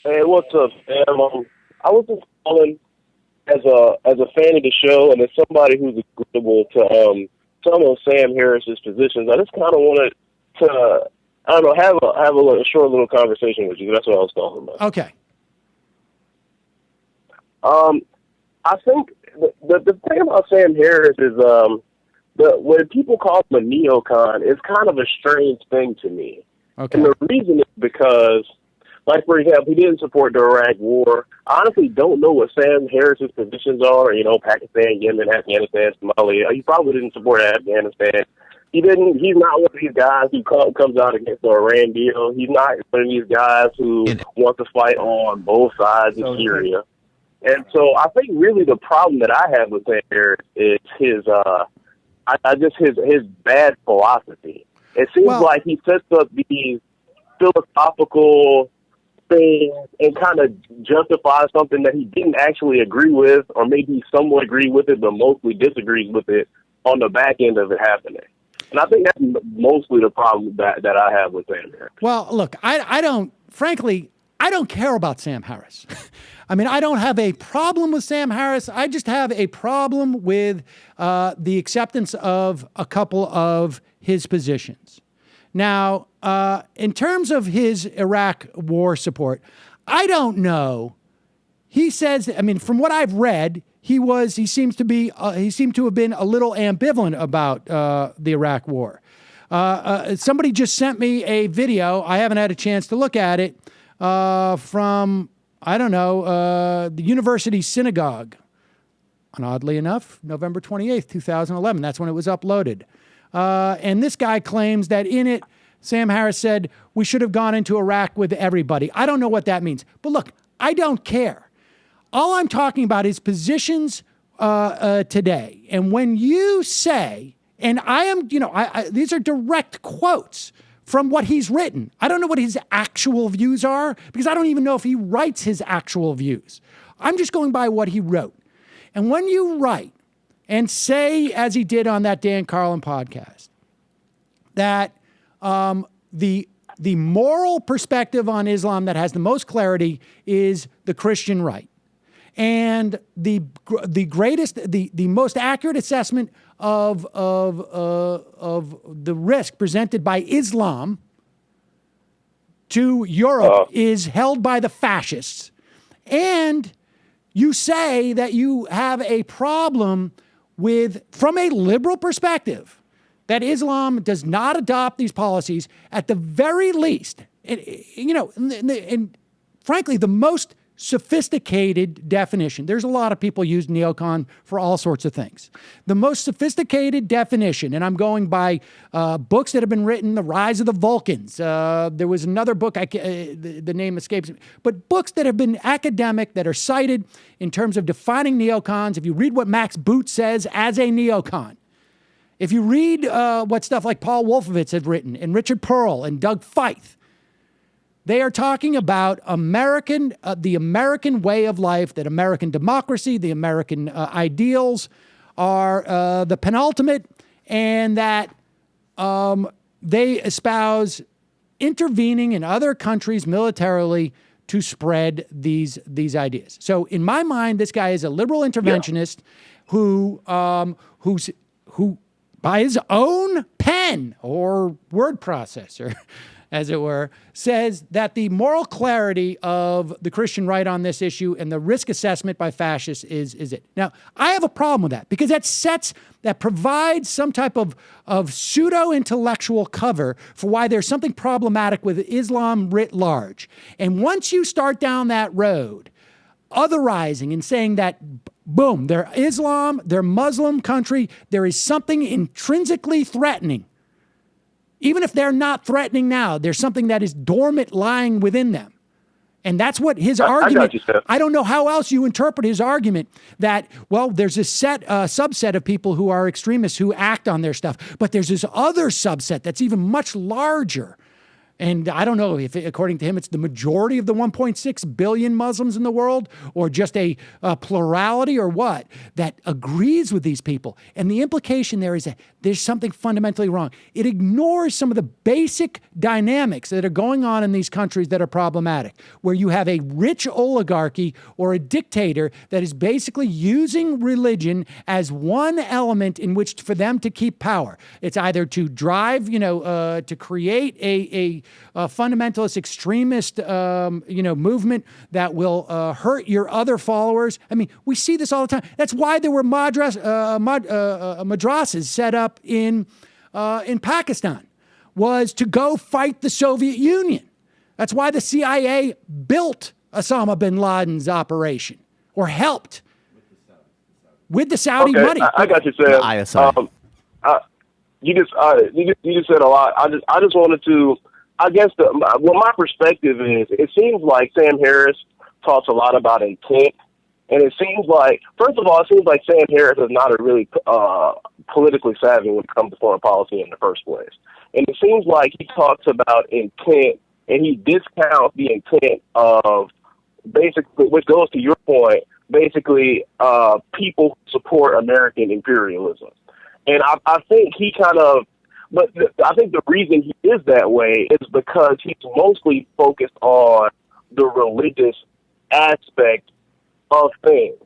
Hey, what's up, Sam? I was just calling as a fan of the show and as somebody who's agreeable to some of Sam Harris's positions. I just kind of wanted to, I don't know, have a short little conversation with you. That's what I was talking about. Okay. I think the thing about Sam Harris is when people call him a neocon, it's kind of a strange thing to me. Okay. And the reason is because, like, for example, he didn't support the Iraq War. I honestly don't know what Sam Harris's positions are, Pakistan, Yemen, Afghanistan, Somalia. He probably didn't support Afghanistan. He's not one of these guys who comes out against the Iran deal. He's not one of these guys who wants to fight on both sides of Syria. And so I think really the problem that I have with Sam Harris is his bad philosophy. It seems like he sets up these philosophical things and kind of justifies something that he didn't actually agree with, or maybe he somewhat agreed with it, but mostly disagrees with it on the back end of it happening. And I think that's mostly the problem that I have with Sam Harris. Well, look, I don't care about Sam Harris. I mean, I don't have a problem with Sam Harris. I just have a problem with the acceptance of a couple of his positions. Now, in terms of his Iraq war support, I don't know. He says, I mean, from what I've read, he seemed to have been a little ambivalent about the Iraq war. Somebody just sent me a video. I haven't had a chance to look at it from, the University Synagogue. And oddly enough, November 28th, 2011. That's when it was uploaded. And this guy claims that in it, Sam Harris said, we should have gone into Iraq with everybody. I don't know what that means. But look, I don't care. All I'm talking about is positions today. And when you say, and I am, these are direct quotes from what he's written. I don't know what his actual views are because I don't even know if he writes his actual views. I'm just going by what he wrote. And when you write and say, as he did on that Dan Carlin podcast, that the moral perspective on Islam that has the most clarity is the Christian right. And the most accurate assessment of the risk presented by Islam to Europe is held by the fascists. And you say that you have a problem with, from a liberal perspective, that Islam does not adopt these policies at the very least. And frankly, the most sophisticated definition. There's a lot of people use neocon for all sorts of things. The most sophisticated definition, and I'm going by books that have been written, The Rise of the Vulcans. There was another book, the name escapes me, but books that have been academic, that are cited in terms of defining neocons. If you read what Max Boot says as a neocon, if you read what stuff like Paul Wolfowitz has written, and Richard Pearl and Doug Feith, they are talking about the American way of life, that American democracy, the American ideals are the penultimate, and that they espouse intervening in other countries militarily to spread these ideas. So in my mind, this guy is a liberal interventionist who by his own pen or word processor, as it were, says that the moral clarity of the Christian right on this issue and the risk assessment by fascists is it. Now, I have a problem with that because that provides some type of pseudo-intellectual cover for why there's something problematic with Islam writ large. And once you start down that road, otherizing and saying that, boom, they're Islam, they're Muslim country, there is something intrinsically threatening. Even if they're not threatening now, there's something that is dormant lying within them. And that's what his argument, I don't know how else you interpret his argument that, well, there's a subset of people who are extremists who act on their stuff, but there's this other subset that's even much larger And I don't know if, according to him, it's the majority of the 1.6 billion Muslims in the world, or just a plurality, or what, that agrees with these people. And the implication there is that there's something fundamentally wrong. It ignores some of the basic dynamics that are going on in these countries that are problematic, where you have a rich oligarchy or a dictator that is basically using religion as one element in which for them to keep power. It's either to drive, to create a fundamentalist extremist, movement that will hurt your other followers. I mean, we see this all the time. That's why there were madrasas set up in Pakistan, was to go fight the Soviet Union. That's why the CIA built Osama bin Laden's operation, or helped with the Saudi money. I got you, Sam. The ISI. You just said a lot. I just wanted to. I guess my perspective is, it seems like Sam Harris talks a lot about intent, and it seems like, first of all, it seems like Sam Harris is not a really politically savvy when it comes to foreign policy in the first place. And it seems like he talks about intent, and he discounts the intent of, basically, which goes to your point, basically people who support American imperialism. And I think he kind of, but I think the reason he is that way is because he's mostly focused on the religious aspect of things.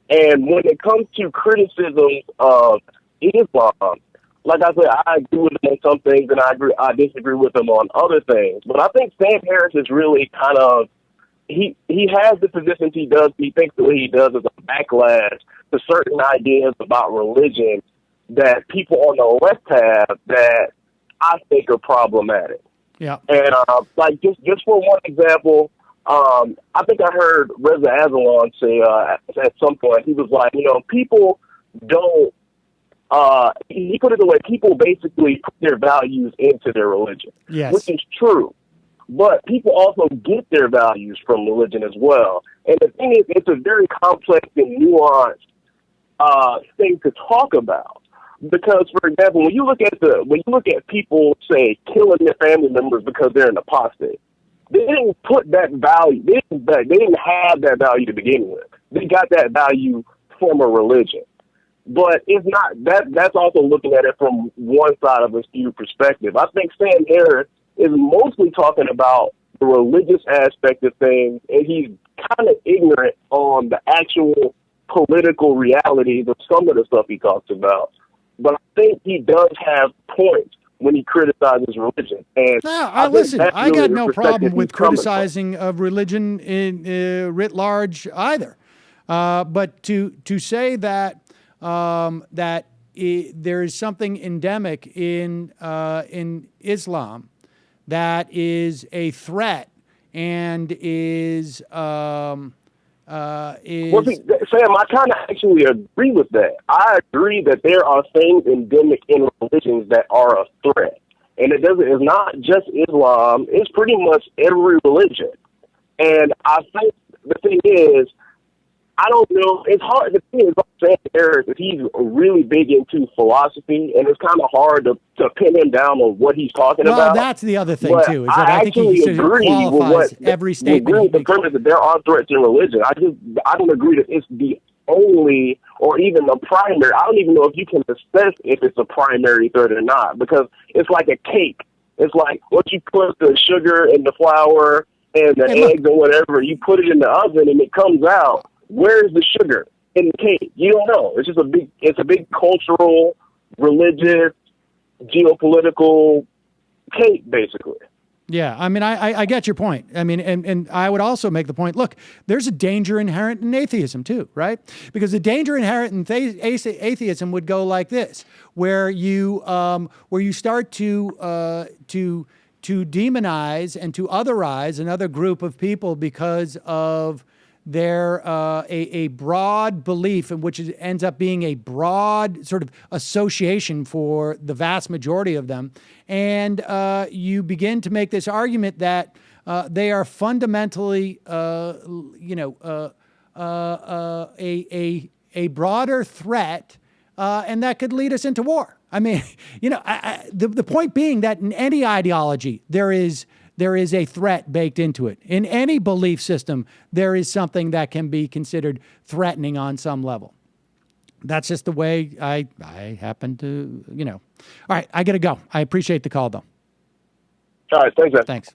And when it comes to criticisms of Islam, like I said, I agree with him on some things, and I disagree with him on other things. But I think Sam Harris is really kind of, he has the positions he does. He thinks the way he does is a backlash to certain ideas about religion that people on the left have that I think are problematic. Yeah. And like just for one example, I think I heard Reza Aslan say at some point, he was like, people don't. He put it the way, people basically put their values into their religion, yes, which is true. But people also get their values from religion as well. And the thing is, it's a very complex and nuanced thing to talk about. Because, for example, when you look at people, say, killing their family members because they're an apostate, they didn't put that value. They didn't have that value to begin with. They got that value from a religion. But it's not that. That's also looking at it from one side of a skewed perspective. I think Sam Harris is mostly talking about the religious aspect of things, and he's kind of ignorant on the actual political realities of some of the stuff he talks about. But I think he does have points when he criticizes religion. And listen, I got no problem with criticizing of religion in writ large either. But to say that there is something endemic in Islam that is a threat and is well, see, Sam, I kind of actually agree with that. I agree that there are things endemic in religions that are a threat. And it's not just Islam, it's pretty much every religion. And I think the thing is, I don't know, it's hard. The thing is, Sam Harris, he's really big into philosophy, and it's kind of hard to pin him down on what he's talking about. Well, that's the other thing, too, is that I think he qualifies every statement. I agree with the premise that there are threats in religion. I don't agree that it's the only or even the primary. I don't even know if you can assess if it's a primary threat or not, because it's like a cake. It's like once you put the sugar and the flour and the eggs and whatever, you put it in the oven and it comes out. Where's the sugar in the cake? You don't know. It's just a big cultural, religious, geopolitical cake, basically. Yeah, I mean, I get your point. I mean, and I would also make the point, look, there's a danger inherent in atheism too, right? Because the danger inherent in atheism would go like this, where you start to demonize and to otherize another group of people because of their a broad belief, in which it ends up being a broad sort of association for the vast majority of them, and you begin to make this argument that they are fundamentally, a broader threat, and that could lead us into war. I mean, the point being that in any ideology, there is a threat baked into it. In any belief system, there is something that can be considered threatening on some level. That's just the way I happen to, All right, I got to go. I appreciate the call, though. All right, thanks, man. Thanks.